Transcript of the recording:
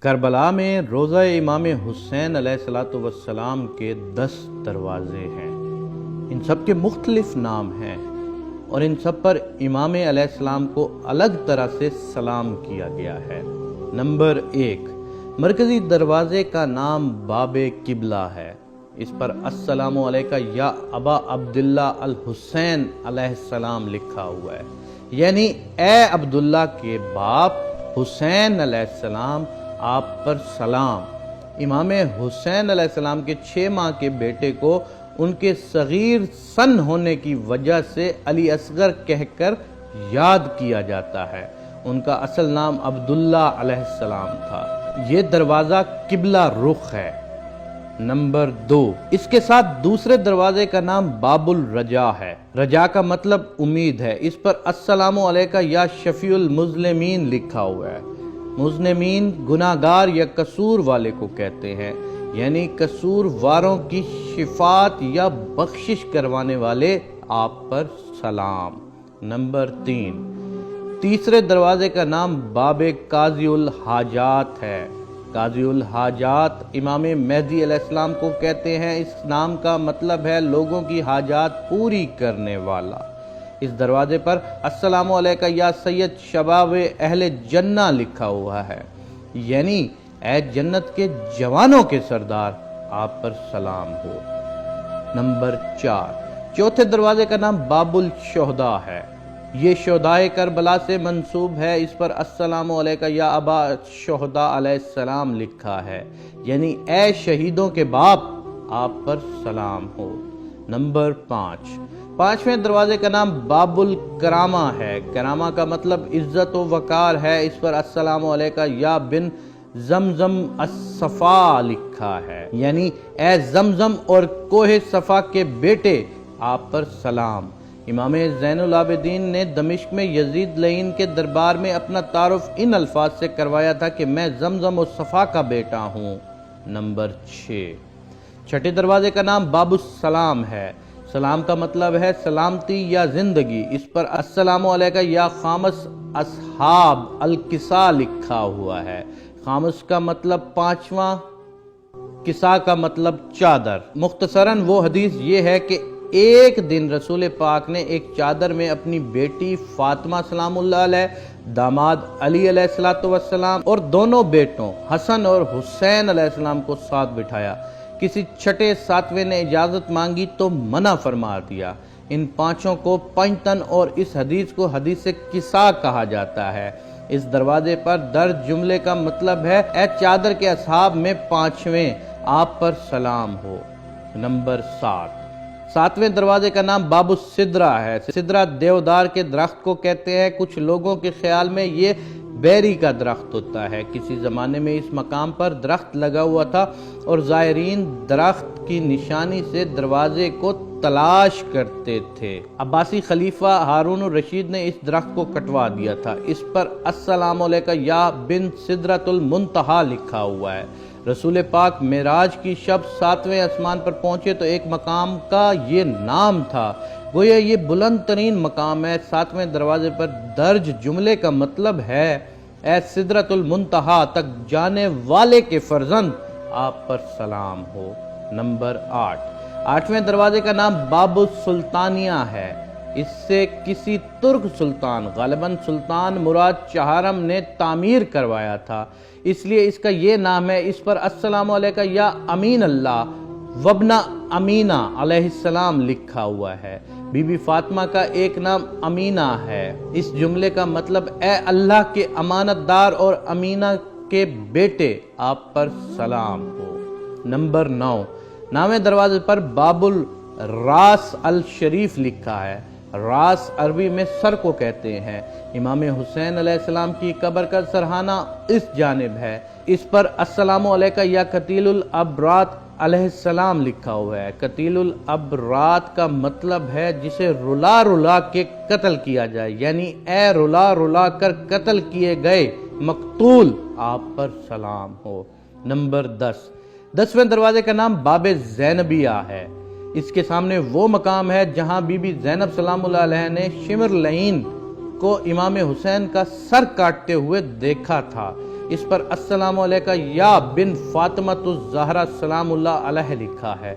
کربلا میں روضہ امام حسین علیہ السلام کے 10 دروازے ہیں۔ ان سب کے مختلف نام ہیں اور ان سب پر امام علیہ السلام کو الگ طرح سے سلام کیا گیا ہے۔ نمبر 1، مرکزی دروازے کا نام باب قبلہ ہے۔ اس پر السلام علیکہ یا ابا عبداللہ الحسین علیہ السلام لکھا ہوا ہے، یعنی اے عبداللہ کے باپ حسین علیہ السلام، آپ پر سلام۔ امام حسین علیہ السلام کے 6 ماہ کے بیٹے کو ان کے صغیر سن ہونے کی وجہ سے علی اصغر کہہ کر یاد کیا جاتا ہے۔ ان کا اصل نام عبداللہ علیہ السلام تھا۔ یہ دروازہ قبلہ رخ ہے۔ نمبر 2، اس کے ساتھ دوسرے دروازے کا نام باب الرجا ہے۔ رجا کا مطلب امید ہے۔ اس پر السلام علیکہ یا شفیع المذنبین لکھا ہوا ہے۔ مذنبین گناہگار یا قصور والے کو کہتے ہیں، یعنی قصور واروں کی شفاعت یا بخشش کروانے والے، آپ پر سلام۔ نمبر 3، تیسرے دروازے کا نام باب قاضی الحاجات ہے۔ قاضی الحاجات امام مہدی علیہ السلام کو کہتے ہیں۔ اس نام کا مطلب ہے لوگوں کی حاجات پوری کرنے والا۔ اس دروازے پر السلام علیکہ یا سید شباب اہل جنہ لکھا ہوا ہے، یعنی اے جنت کے جوانوں کے سردار، آپ پر سلام ہو۔ نمبر 4، چوتھے دروازے کا نام باب الشہداء ہے۔ یہ شہدائے کربلا سے منسوب ہے۔ اس پر السلام علیکہ یا ابا شہداء علیہ السلام لکھا ہے، یعنی اے شہیدوں کے باپ، آپ پر سلام ہو۔ نمبر 5، پانچویں دروازے کا نام باب الکرامہ ہے۔ کرامہ کا مطلب عزت و وقار ہے۔ اس پر السلام علیکہ یا بن زمزم الصفا لکھا ہے، یعنی اے زمزم اور کوہ صفا کے بیٹے، آپ پر سلام۔ امام زین العابدین نے دمشق میں یزید لعین کے دربار میں اپنا تعارف ان الفاظ سے کروایا تھا کہ میں زمزم و صفا کا بیٹا ہوں۔ نمبر 6، چھٹے دروازے کا نام باب السلام ہے۔ سلام کا مطلب ہے سلامتی یا زندگی۔ اس پر السلام علیکہ یا خامس اصحاب الکسا لکھا ہوا ہے۔ خامس کا مطلب 5واں، کسا کا مطلب چادر۔ مختصراً وہ حدیث یہ ہے کہ ایک دن رسول پاک نے ایک چادر میں اپنی بیٹی فاطمہ سلام اللہ علیہ، داماد علی علیہ السلام اور دونوں بیٹوں حسن اور حسین علیہ السلام کو ساتھ بٹھایا۔ کسی چھٹے ساتویں نے اجازت مانگی تو منع فرما دیا۔ ان پانچوں کو پنجتن اور اس حدیث کو حدیث کسا کہا جاتا ہے۔ اس دروازے پر درج جملے کا مطلب ہے اے چادر کے اصحاب میں 5ویں، آپ پر سلام ہو۔ نمبر 7، ساتویں دروازے کا نام باب السدرہ ہے۔ سدرہ دیودار کے درخت کو کہتے ہیں۔ کچھ لوگوں کے خیال میں یہ بیری کا درخت ہوتا ہے۔ کسی زمانے میں اس مقام پر درخت لگا ہوا تھا اور زائرین درخت کی نشانی سے دروازے کو تلاش کرتے تھے۔ عباسی خلیفہ ہارون الرشید نے اس درخت کو کٹوا دیا تھا۔ اس پر السلام علیکہ یا بن سدرۃ المنتہا لکھا ہوا ہے۔ رسول پاک معراج کی شب 7ویں آسمان پر پہنچے تو ایک مقام کا یہ نام تھا، گویا یہ بلند ترین مقام ہے۔ 7ویں دروازے پر درج جملے کا مطلب ہے اے سدرۃ المنتہا تک جانے والے کے فرزند، آپ پر سلام ہو۔ نمبر 8، 8ویں دروازے کا نام باب السلطانیہ ہے۔ اس سے کسی ترک سلطان، غالباً سلطان مراد چہارم نے تعمیر کروایا تھا، اس لیے اس کا یہ نام ہے۔ اس پر السلام علیکہ یا امین اللہ وابن امینہ علیہ السلام لکھا ہوا ہے۔ بی بی فاطمہ کا ایک نام امینہ ہے۔ اس جملے کا مطلب اے اللہ کے امانت دار اور امینہ کے بیٹے، آپ پر سلام ہو۔ نمبر 9، 9ویں دروازے پر باب الراس الشریف لکھا ہے۔ راس عربی میں سر کو کہتے ہیں۔ امام حسین علیہ السلام کی قبر کا سرحانہ اس جانب ہے۔ اس پر السلام علیکہ یا قتیل الابرات علیہ السلام لکھا ہوا ہے۔ قتیل الابرات کا مطلب ہے جسے رلا رلا کے قتل کیا جائے، یعنی اے رلا رلا کر قتل کیے گئے مقتول، آپ پر سلام ہو۔ نمبر 10، 10ویں دروازے کا نام باب زینبیہ ہے۔ اس کے سامنے وہ مقام ہے جہاں بی بی زینب سلام اللہ علیہ نے شمر لعین کو امام حسین کا سر کاٹتے ہوئے دیکھا تھا۔ اس پر السلام علیکہ یا بن فاطمۃ الزہرا سلام اللہ علیہ لکھا ہے۔